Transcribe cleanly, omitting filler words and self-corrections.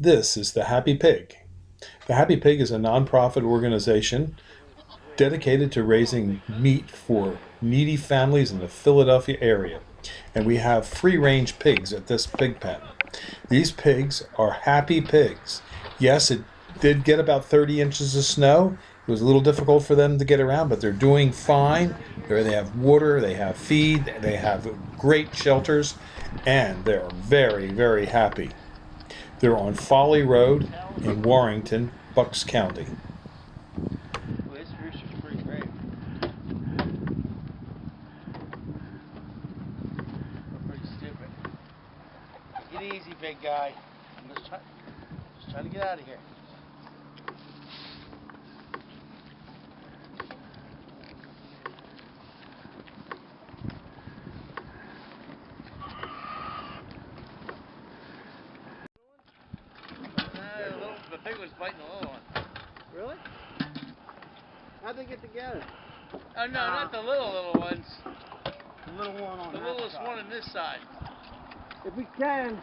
This is the Happy Pig. The Happy Pig is a nonprofit organization dedicated to raising meat for needy families in the Philadelphia area. And we have free-range pigs at this pig pen. These pigs are happy pigs. Yes, it did get about 30 inches of snow. It was a little difficult for them to get around, but they're doing fine. They have water, they have feed, they have great shelters, and they're very, very happy. They're on Folly Road in Warrington, Bucks County. Well, this rooster's pretty great. We're pretty stupid. Get easy, big guy. I'm just trying to get out of here. The big one's biting the little one. Really? How'd they get together? Oh no, not the little ones. The little one on The that littlest side. one on this side. If we can,